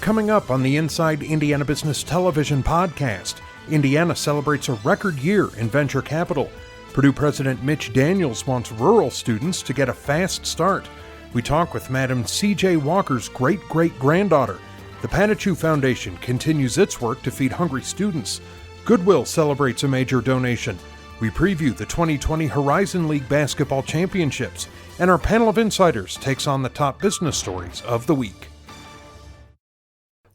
Coming up on the Inside Indiana Business Television podcast, Indiana celebrates a record year in venture capital. Purdue President Mitch Daniels wants rural students to get a fast start. We talk with Madam C.J. Walker's great-great-granddaughter. The Patachou Foundation continues its work to feed hungry students. Goodwill celebrates a major donation. We preview the 2020 Horizon League Basketball Championships, and our panel of insiders takes on the top business stories of the week.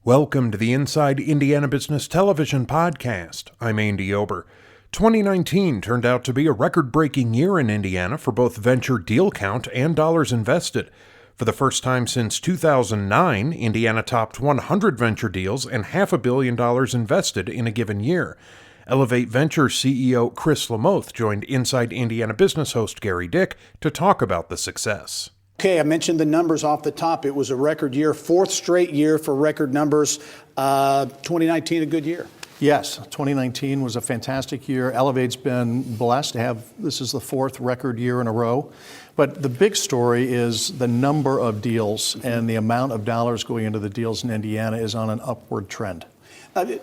Welcome to the Inside Indiana Business Television podcast. I'm Andy Ober. 2019 turned out to be a record-breaking year in Indiana for both venture deal count and dollars invested. For the first time since 2009, Indiana topped 100 venture deals and $500 million invested in a given year. Elevate Ventures CEO Chris Lamothe joined Inside Indiana Business host Gary Dick to talk about the success. Okay, I mentioned the numbers off the top. It was a record year, fourth straight year for record numbers. 2019, a good year. Yes, 2019 was a fantastic year. Elevate's been blessed to have, this is the fourth record year in a row. But the big story is the number of deals and the amount of dollars going into the deals in Indiana is on an upward trend.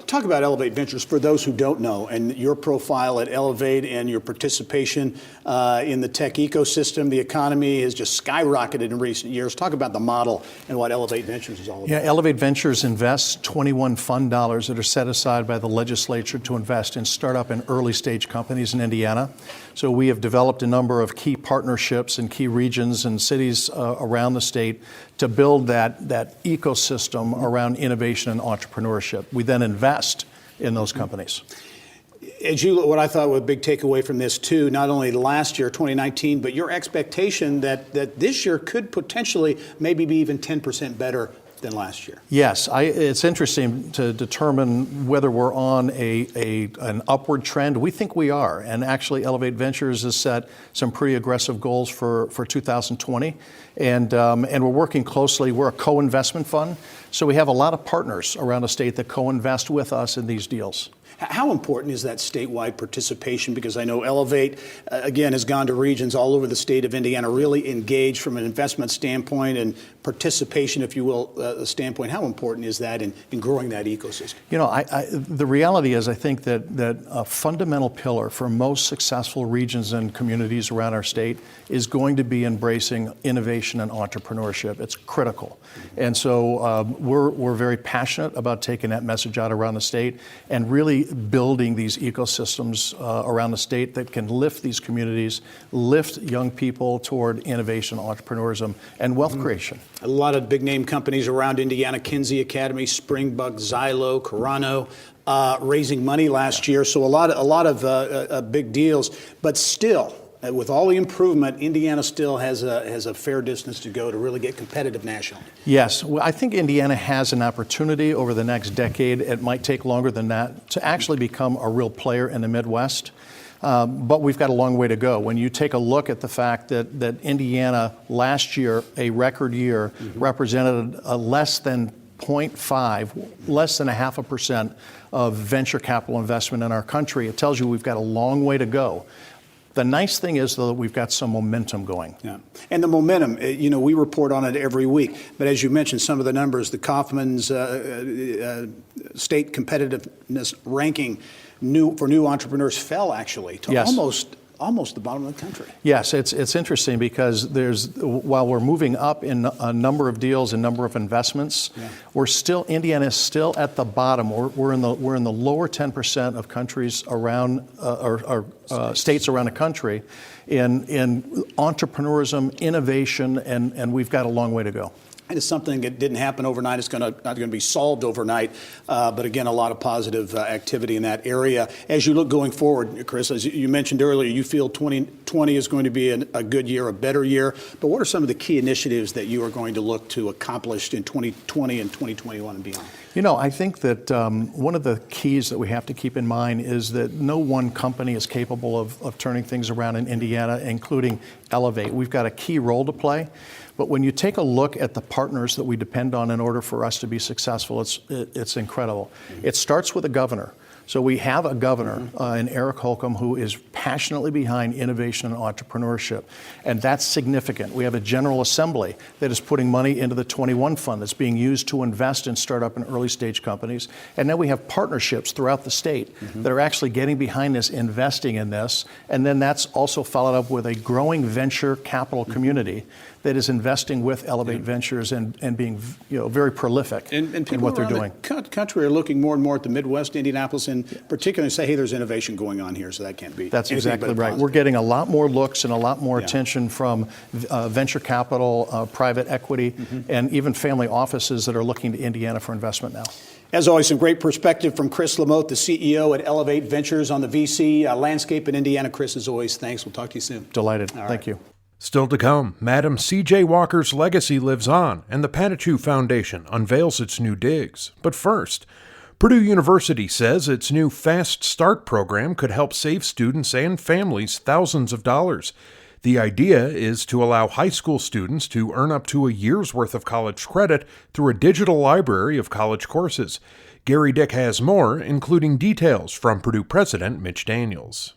Talk about Elevate Ventures for those who don't know, and your profile at Elevate and your participation in the tech ecosystem. The economy has just skyrocketed in recent years. Talk about the model and what Elevate Ventures is all about. Yeah, Elevate Ventures invests 21 fund dollars that are set aside by the legislature to invest in startup and early stage companies in Indiana. So we have developed a number of key partnerships in key regions and cities around the state to build that ecosystem around innovation and entrepreneurship. We then invest in those companies. What I thought was a big takeaway from this too, not only last year, 2019, but your expectation that this year could potentially maybe be even 10% better than last year. Yes, it's interesting to determine whether we're on an upward trend. We think we are, and actually Elevate Ventures has set some pretty aggressive goals for 2020, and we're working closely. We're a co-investment fund, so we have a lot of partners around the state that co-invest with us in these deals. How important is that statewide participation? Because I know Elevate, again, has gone to regions all over the state of Indiana, really engaged from an investment standpoint and participation, if you will, standpoint. How important is that in growing that ecosystem? You know, the reality is I think that a fundamental pillar for most successful regions and communities around our state is going to be embracing innovation and entrepreneurship. It's critical. And so we're very passionate about taking that message out around the state and really building these ecosystems around the state that can lift these communities, lift young people toward innovation, entrepreneurism, and wealth creation. A lot of big name companies around Indiana, Kinsey Academy, Springbuk, Xylo, Carano, raising money last year. So a lot of big deals, but still, with all the improvement, Indiana still has a fair distance to go to really get competitive nationally. Yes, well, I think Indiana has an opportunity over the next decade. It might take longer than that to actually become a real player in the Midwest. But we've got a long way to go. When you take a look at the fact that Indiana last year, a record year, represented a less than 0.5, less than 0.5% of venture capital investment in our country, it tells you we've got a long way to go. The nice thing is, though, that we've got some momentum going. Yeah, and the momentum, we report on it every week. But as you mentioned, some of the numbers, the Kaufman's state competitiveness ranking for new entrepreneurs fell actually to almost the bottom of the country. Yes, it's interesting because while we're moving up in a number of deals and number of investments, Indiana is still at the bottom. We're in the lower 10% of countries around states around the country in entrepreneurism, innovation, and we've got a long way to go. It is something that didn't happen overnight. It's not going to be solved overnight. But again, a lot of positive activity in that area. As you look going forward, Chris, as you mentioned earlier, you feel 2020 is going to be a good year, a better year. But what are some of the key initiatives that you are going to look to accomplish in 2020 and 2021 and beyond? You know, I think that one of the keys that we have to keep in mind is that no one company is capable of turning things around in Indiana, including Elevate. We've got a key role to play. But when you take a look at the partners that we depend on in order for us to be successful, it's incredible. It starts with the governor. So we have a governor in Eric Holcomb who is passionately behind innovation and entrepreneurship, and that's significant. We have a General Assembly that is putting money into the 21 fund that's being used to invest in startup and early stage companies. And then we have partnerships throughout the state that are actually getting behind this, investing in this. And then that's also followed up with a growing venture capital community that is investing with Elevate Ventures and being very prolific in what they're doing. The country are looking more and more at the Midwest, Indianapolis in particular, and say, hey, there's innovation going on here, so that can't be. That's exactly right. We're getting a lot more looks and a lot more attention from venture capital, private equity, and even family offices that are looking to Indiana for investment now. As always, some great perspective from Chris Lamote, the CEO at Elevate Ventures on the VC landscape in Indiana. Chris, as always, thanks. We'll talk to you soon. Delighted. Thank you. Still to come, Madam C.J. Walker's legacy lives on, and the Patachou Foundation unveils its new digs. But first, Purdue University says its new Fast Start program could help save students and families thousands of dollars. The idea is to allow high school students to earn up to a year's worth of college credit through a digital library of college courses. Gary Dick has more, including details from Purdue President Mitch Daniels.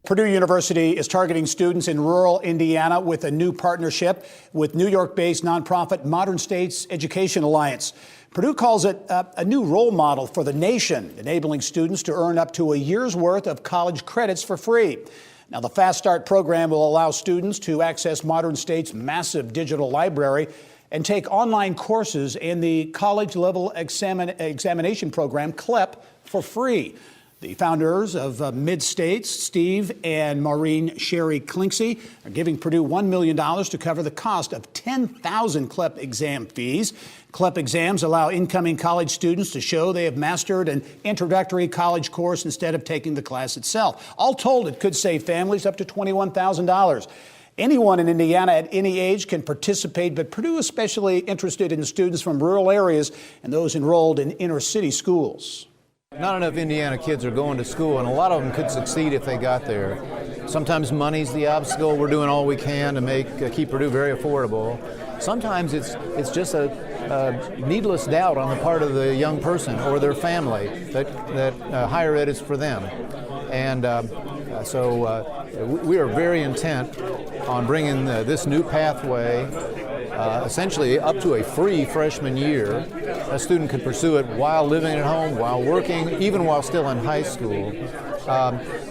Purdue University is targeting students in rural Indiana with a new partnership with New York-based nonprofit Modern States Education Alliance. Purdue calls it a new role model for the nation, enabling students to earn up to a year's worth of college credits for free. Now, the Fast Start program will allow students to access Modern State's massive digital library and take online courses in the college-level examination program, CLEP, for free. The founders of Mid-States, Steve and Maureen Sherry Clinksey, are giving Purdue $1 million to cover the cost of 10,000 CLEP exam fees. CLEP exams allow incoming college students to show they have mastered an introductory college course instead of taking the class itself. All told, it could save families up to $21,000. Anyone in Indiana at any age can participate, but Purdue is especially interested in students from rural areas and those enrolled in inner city schools. Not enough Indiana kids are going to school, and a lot of them could succeed if they got there. Sometimes money's the obstacle. We're doing all we can to keep Purdue very affordable. Sometimes it's just a needless doubt on the part of the young person or their family that higher ed is for them. And so we are very intent on bringing this new pathway essentially up to a free freshman year. A student could pursue it while living at home, while working, even while still in high school.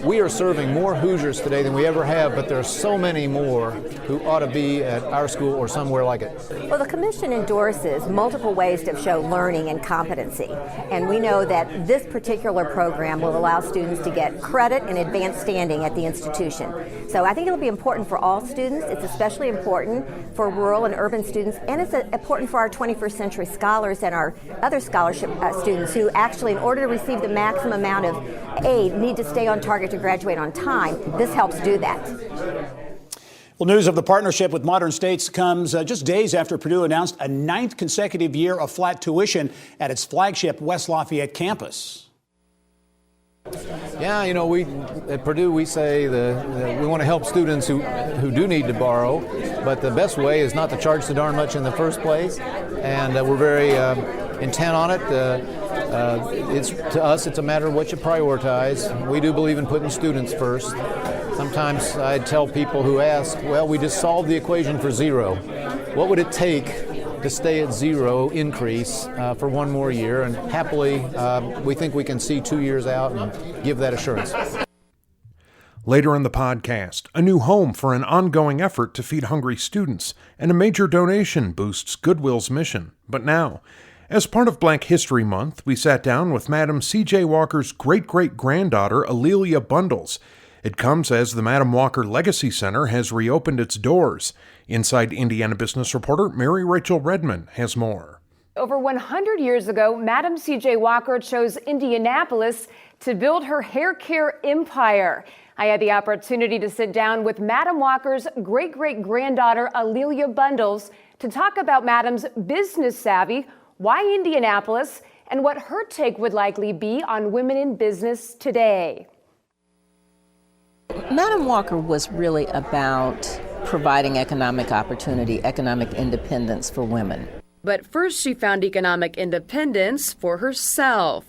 We are serving more Hoosiers today than we ever have, but there are so many more who ought to be at our school or somewhere like it. Well, the Commission endorses multiple ways to show learning and competency, and we know that this particular program will allow students to get credit and advanced standing at the institution. So I think it'll be important for all students. It's especially important for rural and urban students, and it's important for our 21st century scholars and our other scholarship students who actually, in order to receive the maximum amount of aid, need to stay on target to graduate on time. This helps do that. Well, news of the partnership with Modern States comes just days after Purdue announced a 9th consecutive year of flat tuition at its flagship West Lafayette campus. Yeah, we at Purdue we say we want to help students who do need to borrow, but the best way is not to charge so darn much in the first place, and we're very intent on it. To us, it's a matter of what you prioritize. We do believe in putting students first. Sometimes I tell people who ask, well, we just solved the equation for zero. What would it take to stay at zero increase for one more year? And happily, we think we can see 2 years out and give that assurance. Later in the podcast, a new home for an ongoing effort to feed hungry students, and a major donation boosts Goodwill's mission. But now, as part of Black History Month, we sat down with Madam C.J. Walker's great-great-granddaughter, Alelia Bundles. It comes as the Madam Walker Legacy Center has reopened its doors. Inside Indiana Business reporter Mary Rachel Redmond has more. Over 100 years ago, Madam C.J. Walker chose Indianapolis to build her hair care empire. I had the opportunity to sit down with Madam Walker's great-great-granddaughter, Alelia Bundles, to talk about Madam's business savvy, why Indianapolis, and what her take would likely be on women in business today. Madam Walker was really about providing economic opportunity, economic independence for women. But first she found economic independence for herself.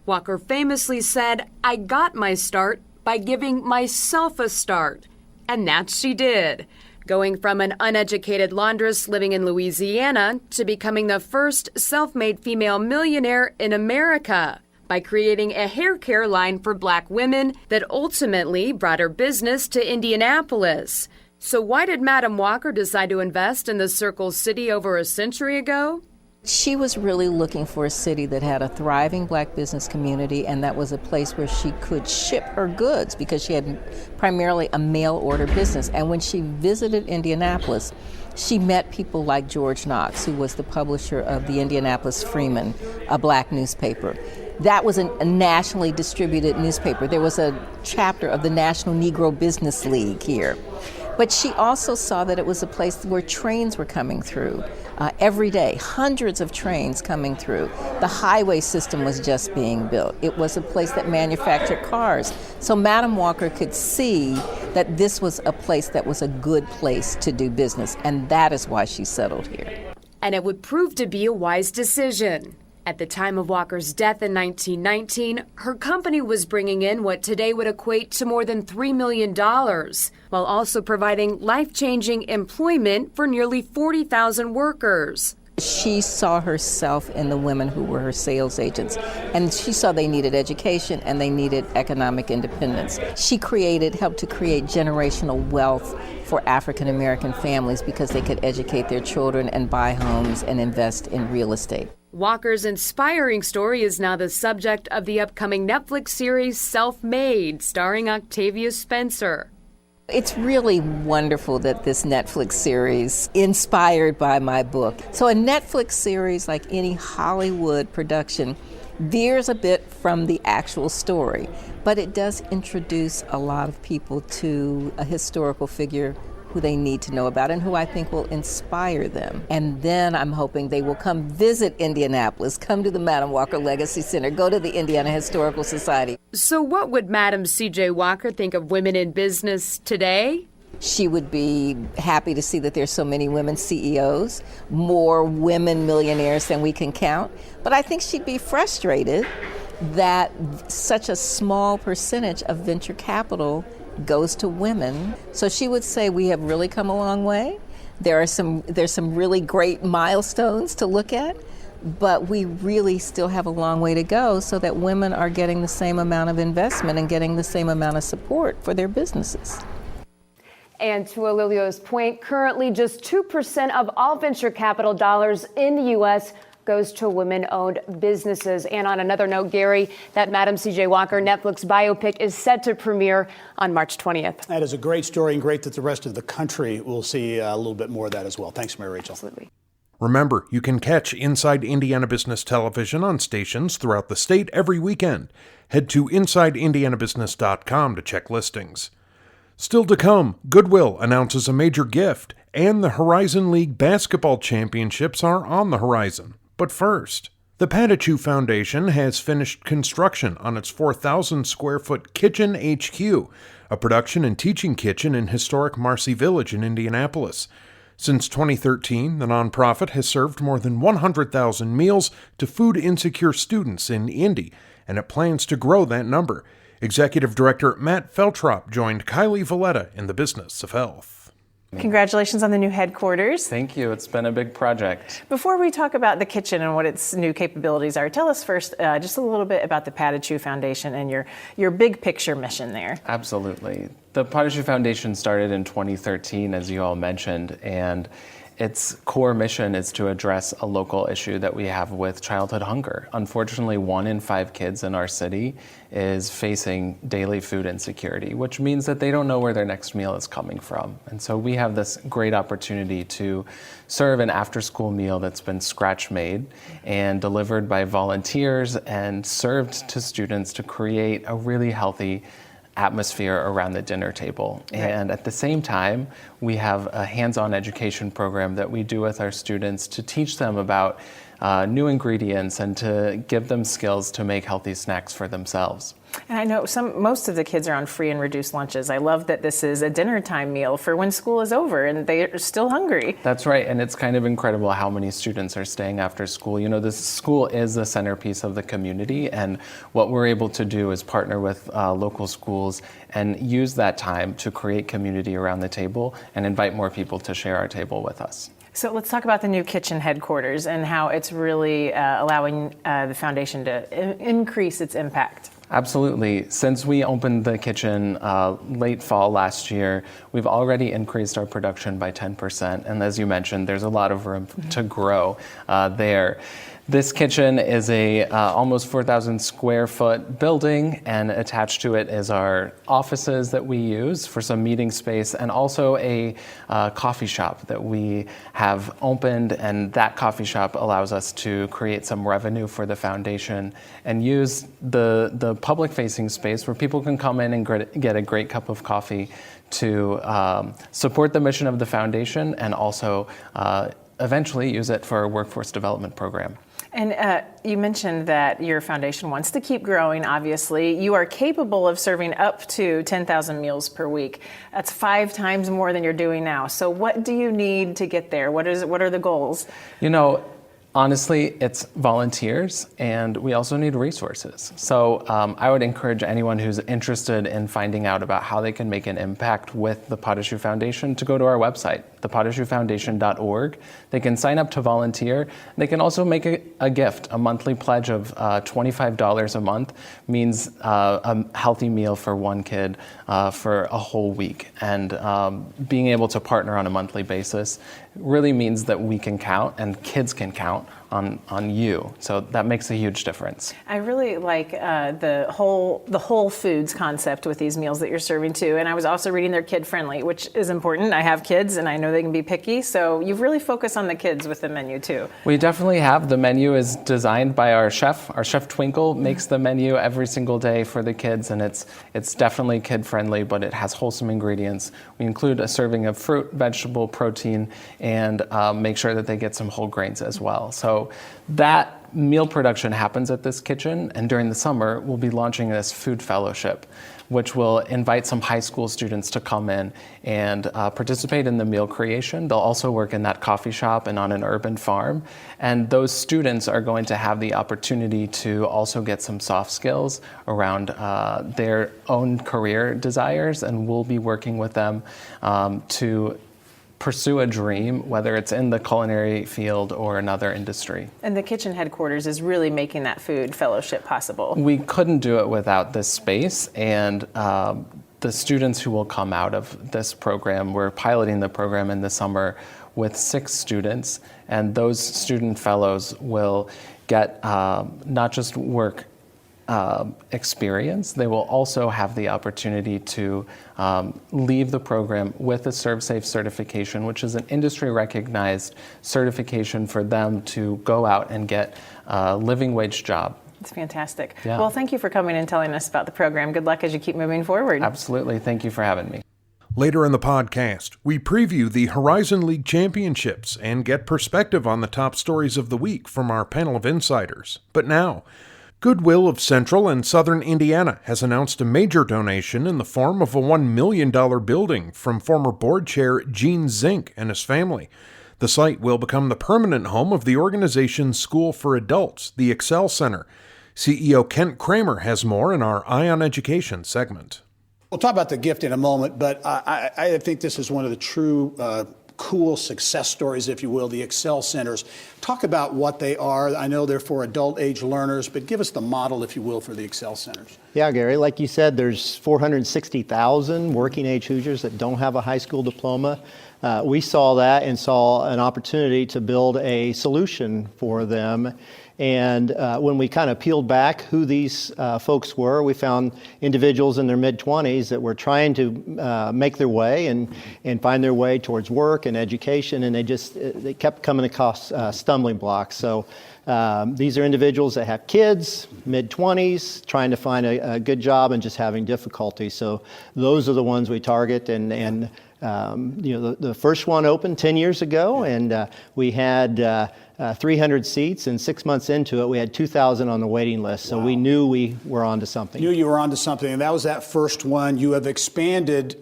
Walker famously said, "I got my start by giving myself a start." And that she did, going from an uneducated laundress living in Louisiana to becoming the first self-made female millionaire in America by creating a hair care line for Black women that ultimately brought her business to Indianapolis. So why did Madam Walker decide to invest in the Circle City over a century ago? She was really looking for a city that had a thriving Black business community, and that was a place where she could ship her goods because she had primarily a mail order business. And when she visited Indianapolis, she met people like George Knox, who was the publisher of the Indianapolis Freeman, a Black newspaper. That was a nationally distributed newspaper. There was a chapter of the National Negro Business League here. But she also saw that it was a place where trains were coming through every day, hundreds of trains coming through. The highway system was just being built. It was a place that manufactured cars. So Madam Walker could see that this was a place that was a good place to do business, and that is why she settled here. And it would prove to be a wise decision. At the time of Walker's death in 1919, her company was bringing in what today would equate to more than $3 million, while also providing life-changing employment for nearly 40,000 workers. She saw herself in the women who were her sales agents, and she saw they needed education and they needed economic independence. She helped to create generational wealth for African American families because they could educate their children and buy homes and invest in real estate. Walker's inspiring story is now the subject of the upcoming Netflix series Self-Made, starring Octavia Spencer. It's really wonderful that this Netflix series inspired by my book. So a Netflix series, like any Hollywood production, veers a bit from the actual story, but it does introduce a lot of people to a historical figure who they need to know about and who I think will inspire them. And then I'm hoping they will come visit Indianapolis, come to the Madam Walker Legacy Center, go to the Indiana Historical Society. So what would Madam C.J. Walker think of women in business today? She would be happy to see that there's so many women CEOs, more women millionaires than we can count. But I think she'd be frustrated that such a small percentage of venture capital goes to women. So she would say we have really come a long way. There's some really great milestones to look at, but we really still have a long way to go so that women are getting the same amount of investment and getting the same amount of support for their businesses. And to Alilio's point, currently just 2% of all venture capital dollars in the U.S. goes to women-owned businesses. And on another note, Gary, that Madam C.J. Walker Netflix biopic is set to premiere on March 20th. That is a great story, and great that the rest of the country will see a little bit more of that as well. Thanks, Mary Rachel. Absolutely. Remember, you can catch Inside Indiana Business Television on stations throughout the state every weekend. Head to InsideIndianaBusiness.com to check listings. Still to come, Goodwill announces a major gift, and the Horizon League basketball championships are on the horizon. But first, the Patachu Foundation has finished construction on its 4,000-square-foot Kitchen HQ, a production and teaching kitchen in historic Marcy Village in Indianapolis. Since 2013, the nonprofit has served more than 100,000 meals to food-insecure students in Indy, and it plans to grow that number. Executive Director Matt Feltrop joined Kylie Valletta in the business of health. Congratulations on the new headquarters. Thank you. It's been a big project. Before we talk about the kitchen and what its new capabilities are, tell us first just a little bit about the Patachu Foundation and your big picture mission there. Absolutely. The Patachu Foundation started in 2013, as you all mentioned, and its core mission is to address a local issue that we have with childhood hunger. Unfortunately, 1 in 5 kids in our city is facing daily food insecurity, which means that they don't know where their next meal is coming from. And so we have this great opportunity to serve an after-school meal that's been scratch-made and delivered by volunteers and served to students to create a really healthy atmosphere around the dinner table. Right. And at the same time, we have a hands-on education program that we do with our students to teach them about new ingredients and to give them skills to make healthy snacks for themselves. And I know most of the kids are on free and reduced lunches. I love that this is a dinner time meal for when school is over and they're still hungry. That's right, and it's kind of incredible how many students are staying after school. You know, this school is the centerpiece of the community, and what we're able to do is partner with local schools and use that time to create community around the table and invite more people to share our table with us. So let's talk about the new kitchen headquarters and how it's really allowing the foundation to increase its impact. Absolutely. Since we opened the kitchen late fall last year, we've already increased our production by 10%. And as you mentioned, there's a lot of room to grow there. This kitchen is a almost 4,000 square foot building, and attached to it is our offices that we use for some meeting space, and also a coffee shop that we have opened, and that coffee shop allows us to create some revenue for the foundation and use the public-facing space where people can come in and get a great cup of coffee to support the mission of the foundation, and also eventually use it for a workforce development program. And you mentioned that your foundation wants to keep growing, obviously. You are capable of serving up to 10,000 meals per week. That's 5 times more than you're doing now. So what do you need to get there? What are the goals? You know, honestly, it's volunteers, and we also need resources. So I would encourage anyone who's interested in finding out about how they can make an impact with the Potashu Foundation to go to our website, thepotashufoundation.org. They can sign up to volunteer. They can also make a gift. A monthly pledge of $25 a month means a healthy meal for one kid for a whole week. And being able to partner on a monthly basis really means that we can count and kids can count on you. So that makes a huge difference. I really like the whole foods concept with these meals that you're serving too. And I was also reading they're kid friendly, which is important. I have kids and I know they can be picky. So you've really focused on the kids with the menu too. We definitely have. The menu is designed by our chef. Our chef Twinkle makes the menu every single day for the kids, and it's definitely kid friendly, but it has wholesome ingredients. We include a serving of fruit, vegetable, protein, and make sure that they get some whole grains as well. So that meal production happens at this kitchen, and during the summer, we'll be launching this food fellowship, which will invite some high school students to come in and participate in the meal creation. They'll also work in that coffee shop and on an urban farm. And those students are going to have the opportunity to also get some soft skills around their own career desires, and we'll be working with them to pursue a dream, whether it's in the culinary field or another industry. And the kitchen headquarters is really making that food fellowship possible. We couldn't do it without this space, and the students who will come out of this program, we're piloting the program in the summer with 6 students, and those student fellows will get not just work experience, they will also have the opportunity to leave the program with a ServSafe certification, which is an industry-recognized certification for them to go out and get a living wage job. It's fantastic. Yeah. Well, thank you for coming and telling us about the program. Good luck as you keep moving forward. Absolutely. Thank you for having me. Later in the podcast, we preview the Horizon League Championships and get perspective on the top stories of the week from our panel of insiders. But now, Goodwill of Central and Southern Indiana has announced a major donation in the form of a $1 million building from former board chair Gene Zink and his family. The site will become the permanent home of the organization's school for adults, the Excel Center. CEO Kent Kramer has more in our Eye on Education segment. We'll talk about the gift in a moment, but I think this is one of the true cool success stories, if you will, the Excel Centers. Talk about what they are. I know they're for adult age learners, but give us the model, if you will, for the Excel Centers. Yeah, Gary, like you said, there's 460,000 working age Hoosiers that don't have a high school diploma. We saw that and saw an opportunity to build a solution for them. And when we kind of peeled back who these folks were, we found individuals in their mid-20s that were trying to make their way and find their way towards work and education, and they kept coming across stumbling blocks. So these are individuals that have kids, mid-20s, trying to find a good job and just having difficulty. So those are the ones we target, and the first one opened 10 years ago, and we had 300 seats, and 6 months into it, we had 2,000 on the waiting list. So we knew we were onto something. Knew you were onto something, and that was that first one. You have expanded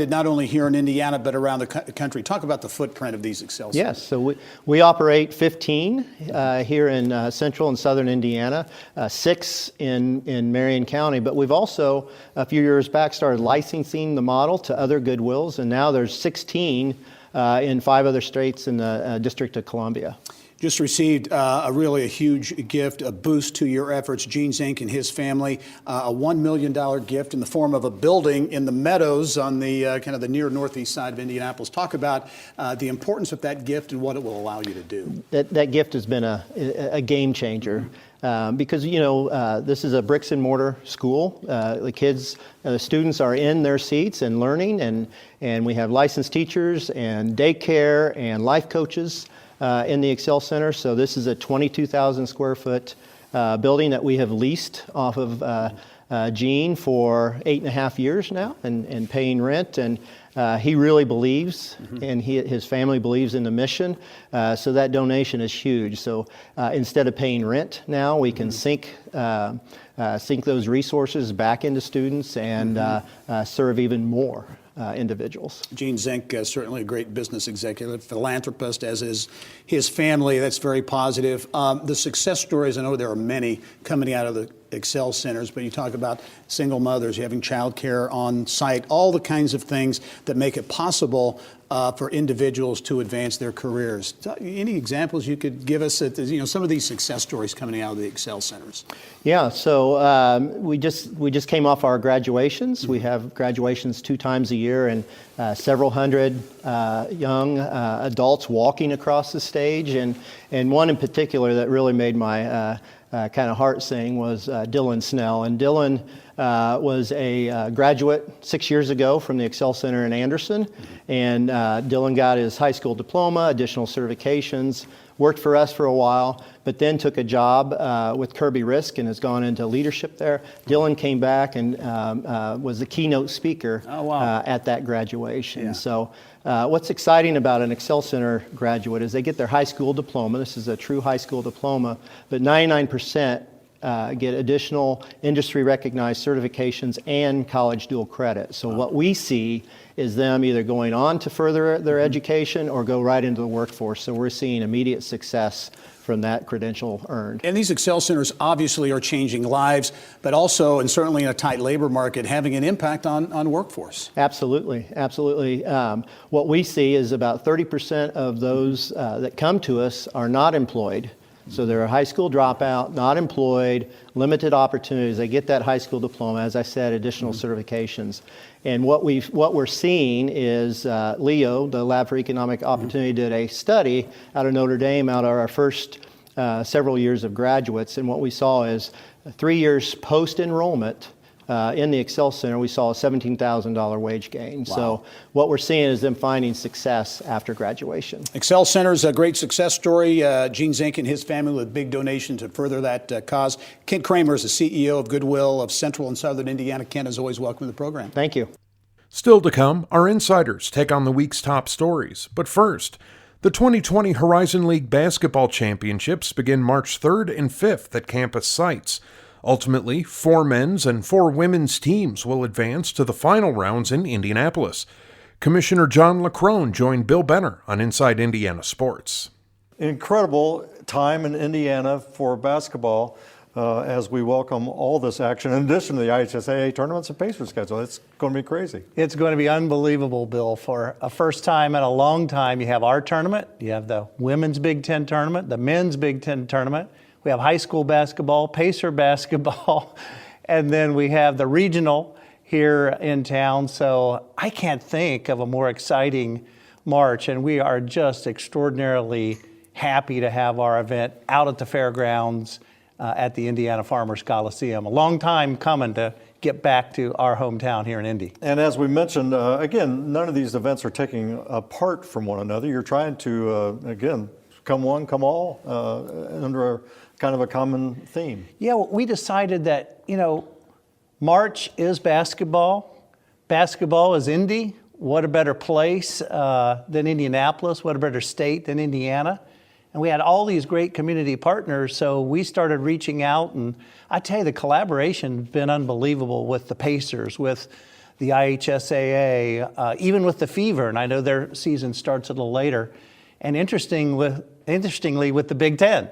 not only here in Indiana, but around the country. Talk about the footprint of these Excel Centers. Yes, so we operate 15 here in central and southern Indiana, 6 in Marion County, but we've also, a few years back, started licensing the model to other Goodwills, and now there's 16 in 5 other states in the District of Columbia. Just received a huge gift, a boost to your efforts. Gene Zink and his family, a $1 million gift in the form of a building in the Meadows on the kind of the near northeast side of Indianapolis. Talk about the importance of that gift and what it will allow you to do. That gift has been a game changer. Because, this is a bricks and mortar school. The students are in their seats and learning, and we have licensed teachers and daycare and life coaches in the Excel Center. So this is a 22,000 square foot building that we have leased off of Gene for 8.5 years now and paying rent. And he really believes, and his family believes in the mission. So that donation is huge. So instead of paying rent now, we can sink those resources back into students and serve even more individuals. Gene Zink, certainly a great business executive, philanthropist, as is his family. That's very positive. The success stories, I know there are many coming out of the Excel Centers, but you talk about single mothers, having child care on site, all the kinds of things that make it possible for individuals to advance their careers. Any examples you could give us at some of these success stories coming out of the Excel Centers? Yeah, so we just came off our graduations. We have graduations 2 times a year, and several hundred young adults walking across the stage. And one in particular that really made my kind of heart sing was Dylan Snell. And Dylan was a graduate 6 years ago from the Excel Center in Anderson. And Dylan got his high school diploma, additional certifications, worked for us for a while, but then took a job with Kirby Risk and has gone into leadership there. Dylan came back and was the keynote speaker at that graduation. Yeah. So what's exciting about an Excel Center graduate is they get their high school diploma. This is a true high school diploma, but 99% get additional industry recognized certifications and college dual credit. So what we see is them either going on to further their education or go right into the workforce. So we're seeing immediate success from that credential earned. And these Excel Centers obviously are changing lives, but also, and certainly in a tight labor market, having an impact on workforce. Absolutely, absolutely. What we see is about 30% of those that come to us are not employed. So they're a high school dropout, not employed, limited opportunities. They get that high school diploma, as I said, additional certifications. And what we're seeing is LEO, the Lab for Economic Opportunity, did a study out of Notre Dame, out of our first several years of graduates. And what we saw is 3 years post-enrollment, in the Excel Center, we saw a $17,000 wage gain. Wow. So what we're seeing is them finding success after graduation. Excel Center's a great success story. Gene Zink and his family with big donation to further that cause. Kent Kramer is the CEO of Goodwill of Central and Southern Indiana. Kent is always welcome to the program. Thank you. Still to come, our insiders take on the week's top stories. But first, the 2020 Horizon League Basketball Championships begin March 3rd and 5th at campus sites. Ultimately, 4 men's and 4 women's teams will advance to the final rounds in Indianapolis. Commissioner John LaCrone joined Bill Benner on Inside Indiana Sports. Incredible time in Indiana for basketball as we welcome all this action, in addition to the IHSAA tournaments and Pacers schedule. It's going to be crazy. It's going to be unbelievable, Bill. For a first time in a long time, you have our tournament, you have the women's Big Ten tournament, the men's Big Ten tournament. We have high school basketball, Pacer basketball, and then we have the regional here in town. So I can't think of a more exciting March, and we are just extraordinarily happy to have our event out at the fairgrounds at the Indiana Farmers Coliseum. A long time coming to get back to our hometown here in Indy. And as we mentioned, again, none of these events are taking apart from one another. You're trying to, again, come one, come all, under kind of a common theme. Yeah, well, we decided that, March is basketball. Basketball is Indy. What a better place than Indianapolis? What a better state than Indiana? And we had all these great community partners, so we started reaching out, and I tell you, the collaboration's been unbelievable with the Pacers, with the IHSAA, even with the Fever, and I know their season starts a little later. And interestingly, with the Big Ten,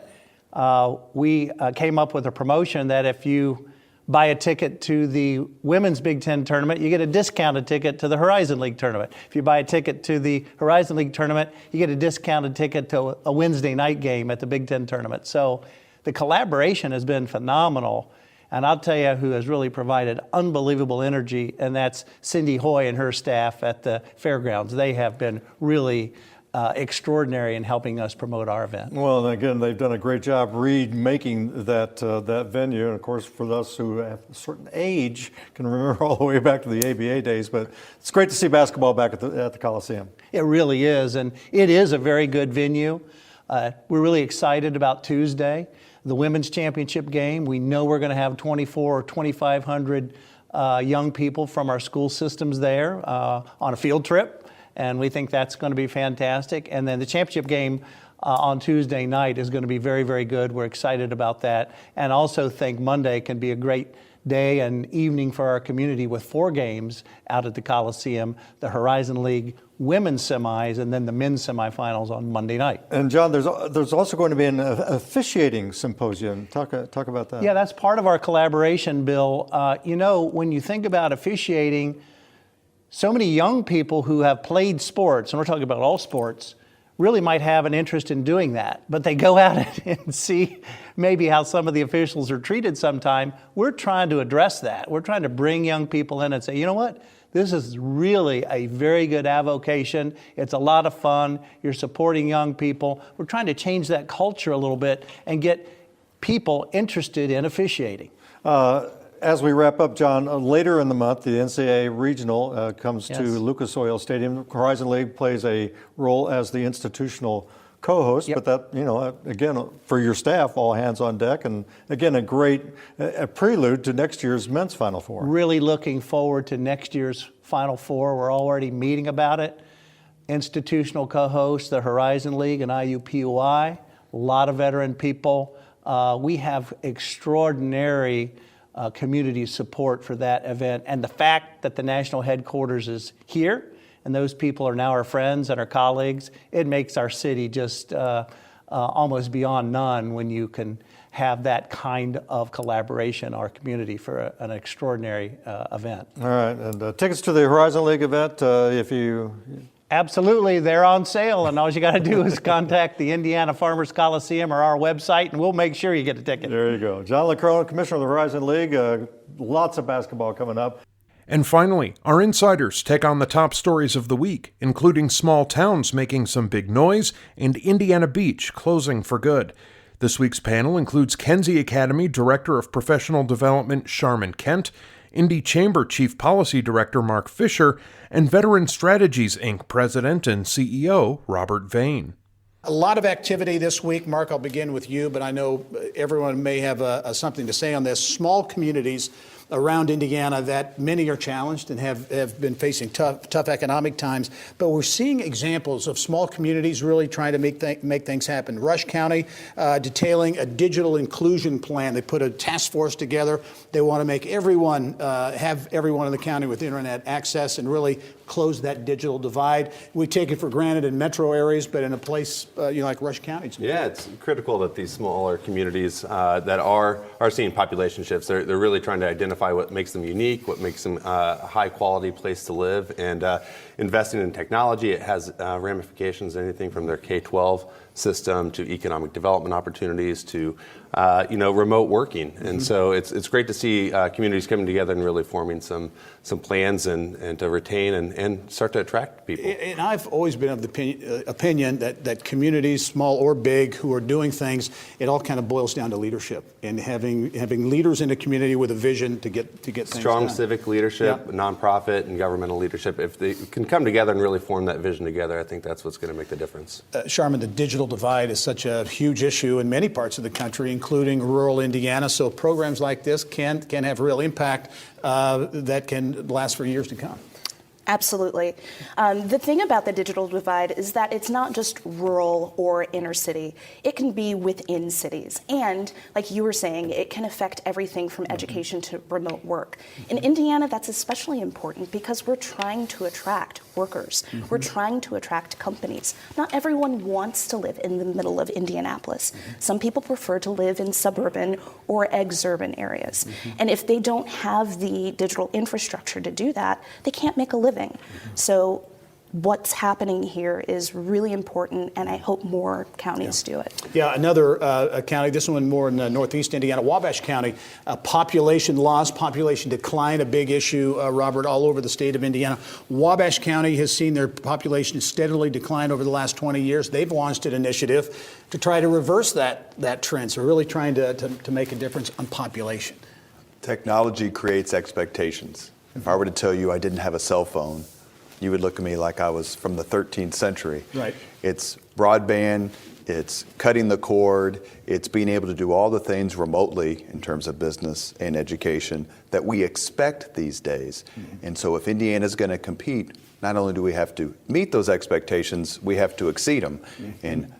we came up with a promotion that if you buy a ticket to the Women's Big Ten tournament, you get a discounted ticket to the Horizon League tournament. If you buy a ticket to the Horizon League tournament, you get a discounted ticket to a Wednesday night game at the Big Ten tournament. So the collaboration has been phenomenal. And I'll tell you who has really provided unbelievable energy, and that's Cindy Hoy and her staff at the fairgrounds. They have been really extraordinary in helping us promote our event. Well, and again, they've done a great job remaking that venue. And of course, for us who have a certain age, can remember all the way back to the ABA days. But it's great to see basketball back at the Coliseum. It really is, and it is a very good venue. We're really excited about Tuesday, the women's championship game. We know we're going to have 2,400 or 2,500 young people from our school systems there on a field trip. And we think that's going to be fantastic. And then the championship game on Tuesday night is going to be very, very good. We're excited about that. And also think Monday can be a great day and evening for our community with 4 games out at the Coliseum, the Horizon League women's semis, and then the men's semifinals on Monday night. And John, there's also going to be an officiating symposium. Talk about that. Yeah, that's part of our collaboration, Bill. When you think about officiating, so many young people who have played sports, and we're talking about all sports, really might have an interest in doing that. But they go out and see maybe how some of the officials are treated sometime. We're trying to address that. We're trying to bring young people in and say, you know what? This is really a very good avocation. It's a lot of fun. You're supporting young people. We're trying to change that culture a little bit and get people interested in officiating. As we wrap up, John, later in the month, the NCAA Regional comes to Lucas Oil Stadium. Horizon League plays a role as the institutional co-host, but that, again, for your staff, all hands on deck, and again, a great prelude to next year's men's Final Four. Really looking forward to next year's Final Four. We're already meeting about it. Institutional co-host, the Horizon League and IUPUI, a lot of veteran people. We have extraordinary community support for that event, and the fact that the national headquarters is here and those people are now our friends and our colleagues, it makes our city just almost beyond none when you can have that kind of collaboration in our community for an extraordinary event. All right, and tickets to the Horizon League event, if you... Absolutely, they're on sale, and all you got to do is contact the Indiana Farmers Coliseum or our website, and we'll make sure you get a ticket. There you go. John LaCrone, Commissioner of the Horizon League. Lots of basketball coming up. And finally, our insiders take on the top stories of the week, including small towns making some big noise and Indiana Beach closing for good. This week's panel includes Kenzie Academy Director of Professional Development Sharman Kent, Indy Chamber Chief Policy Director Mark Fisher, and Veteran Strategies, Inc. President and CEO Robert Vane. A lot of activity this week. Mark, I'll begin with you, but I know everyone may have something to say on this. Small communities around Indiana that many are challenged and have been facing tough economic times. But we're seeing examples of small communities really trying to make things happen. Rush County detailing a digital inclusion plan. They put a task force together. They want to make everyone have everyone in the county with internet access and really close that digital divide. We take it for granted in metro areas, but in a place like Rush County. Yeah, it's critical that these smaller communities that are seeing population shifts, they're really trying to identify what makes them unique, what makes them a high quality place to live, and investing in technology. It has ramifications, anything from their K-12 system to economic development opportunities to remote working. And so it's great to see communities coming together and really forming some plans and to retain and start to attract people. And I've always been of the opinion that communities, small or big, who are doing things, it all kind of boils down to leadership and having leaders in the community with a vision to get things strong done. Civic leadership, nonprofit and governmental leadership. If they can come together and really form that vision together, I think that's what's going to make the difference. Sharman, the digital divide is such a huge issue in many parts of the country, including rural Indiana. So programs like this can have real impact that can last for years to come. Absolutely. The thing about the digital divide is that it's not just rural or inner city. It can be within cities. And like you were saying, it can affect everything from education to remote work. In Indiana, that's especially important because we're trying to attract workers. We're trying to attract companies. Not everyone wants to live in the middle of Indianapolis. Some people prefer to live in suburban or exurban areas. And if they don't have the digital infrastructure to do that, they can't make a living. So what's happening here is really important, and I hope more counties do it. Yeah, another county, this one more in northeast Indiana, Wabash County, population loss, population decline, a big issue, Robert, all over the state of Indiana. Wabash County has seen their population steadily decline over the last 20 years. They've launched an initiative to try to reverse that trend. So we're really trying to make a difference on population. Technology creates expectations. If I were to tell you I didn't have a cell phone, you would look at me like I was from the 13th century. Right. It's broadband, it's cutting the cord, it's being able to do all the things remotely in terms of business and education that we expect these days. And so if Indiana's going to compete, not only do we have to meet those expectations, we have to exceed them. And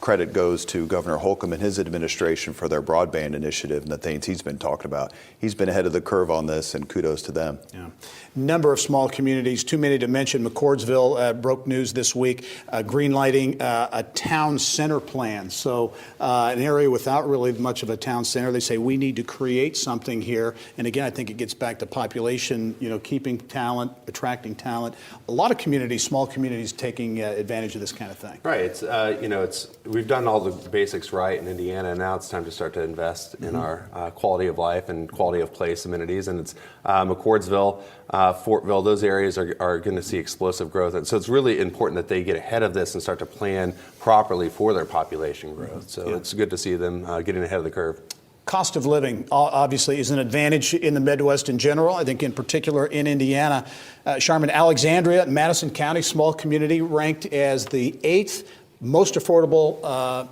credit goes to Governor Holcomb and his administration for their broadband initiative and the things he's been talking about. He's been ahead of the curve on this, and kudos to them. Yeah. Number of small communities, too many to mention. McCordsville broke news this week, greenlighting a town center plan. So an area without really much of a town center, they say we need to create something here. And again, I think it gets back to population, keeping talent, attracting talent. A lot of communities, small communities, taking advantage of this kind of thing. Right. It's we've done all the basics right in Indiana, and now it's time to start to invest in our quality of life and quality of place amenities. And it's McCordsville, Fortville, those areas are going to see explosive growth. And so it's really important that they get ahead of this and start to plan properly for their population growth. So it's good to see them getting ahead of the curve. Cost of living obviously is an advantage in the Midwest in general. I think in particular in Indiana, Charmin, Alexandria, Madison County, small community, ranked as the 8th most affordable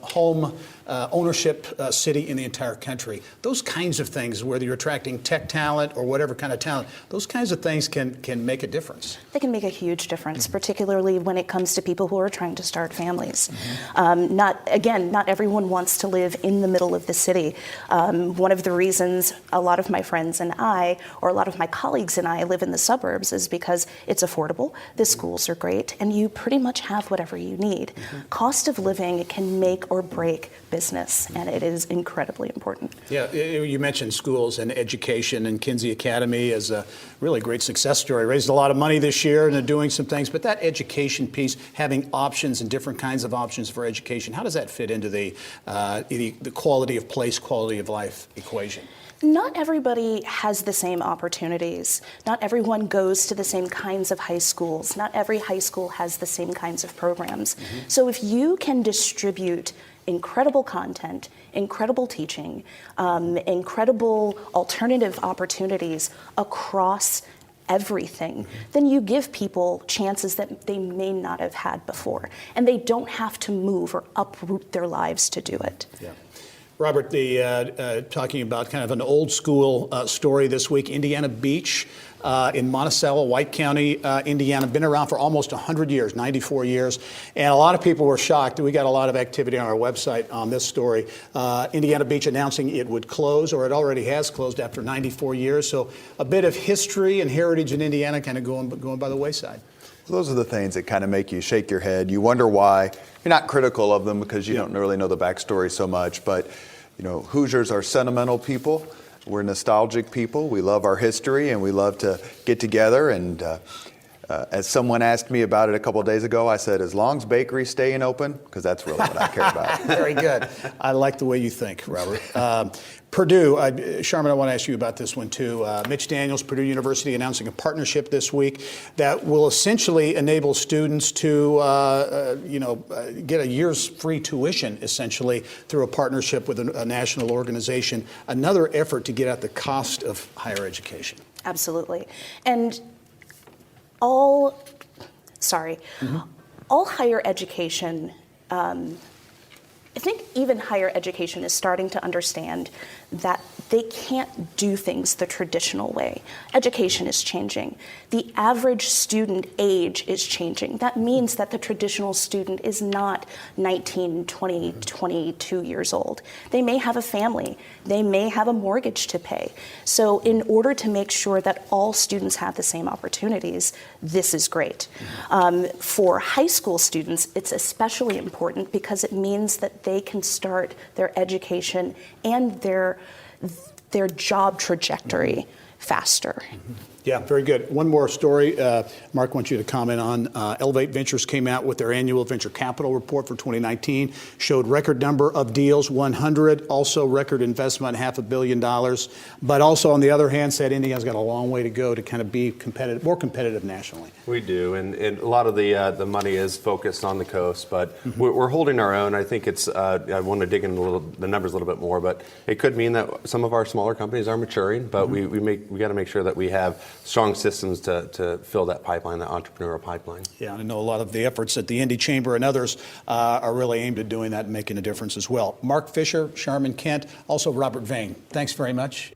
home ownership city in the entire country. Those kinds of things, whether you're attracting tech talent or whatever kind of talent, those kinds of things can make a difference. They can make a huge difference, particularly when it comes to people who are trying to start families. Not everyone wants to live in the middle of the city. One of the reasons a lot of my friends and I, or a lot of my colleagues and I, live in the suburbs is because it's affordable, the schools are great, and you pretty much have whatever you need. Cost of living can make or break business, and it is incredibly important. Yeah, you mentioned schools and education, and Kinsey Academy is a really great success story. Raised a lot of money this year and they're doing some things, but that education piece, having options and different kinds of options for education, how does that fit into the quality of place, quality of life equation? Not everybody has the same opportunities. Not everyone goes to the same kinds of high schools. Not every high school has the same kinds of programs. So if you can distribute incredible content, incredible teaching, incredible alternative opportunities across everything, then you give people chances that they may not have had before. And they don't have to move or uproot their lives to do it. Yeah. Robert, talking about kind of an old school story this week, Indiana Beach in Monticello, White County, Indiana, been around for almost 100 years, 94 years. And a lot of people were shocked. We got a lot of activity on our website on this story. Indiana Beach announcing it would close, or it already has closed after 94 years. So a bit of history and heritage in Indiana kind of going by the wayside. Those are the things that kind of make you shake your head. You wonder why. You're not critical of them because you don't really know the backstory so much. But, Hoosiers are sentimental people. We're nostalgic people. We love our history and we love to get together. And as someone asked me about it a couple of days ago, I said, as long as bakery's staying open, because that's really what I care about. Very good. I like the way you think, Robert. Purdue, Charmin, I want to ask you about this one too. Mitch Daniels, Purdue University, announcing a partnership this week that will essentially enable students to, get a year's free tuition, essentially, through a partnership with a national organization. Another effort to get at the cost of higher education. Absolutely. And all higher education I think even higher education is starting to understand that they can't do things the traditional way. Education is changing. The average student age is changing. That means that the traditional student is not 19, 20, 22 years old. They may have a family. They may have a mortgage to pay. So in order to make sure that all students have the same opportunities, this is great. For high school students, it's especially important because it means that they can start their education and their job trajectory faster. Yeah, very good. One more story, Mark, I want you to comment on. Elevate Ventures came out with their annual venture capital report for 2019, showed record number of deals, 100, also record investment, $500 million. But also, on the other hand, said Indiana's got a long way to go to kind of be competitive, more competitive nationally. We do, and a lot of the money is focused on the coast, but we're holding our own. I think it's, I want to dig into the numbers a little bit more, but it could mean that some of our smaller companies are maturing, but we got to make sure that we have strong systems to fill that pipeline, that entrepreneurial pipeline. Yeah, I know a lot of the efforts at the Indy Chamber and others are really aimed at doing that and making a difference as well. Mark Fisher, Sharman Kent, also Robert Vane. Thanks very much.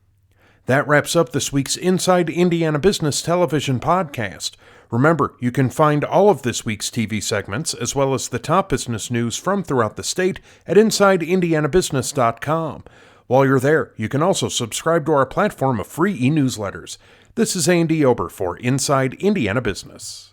That wraps up this week's Inside Indiana Business Television podcast. Remember, you can find all of this week's TV segments, as well as the top business news from throughout the state, at InsideIndianaBusiness.com. While you're there, you can also subscribe to our platform of free e-newsletters. This is Andy Ober for Inside Indiana Business.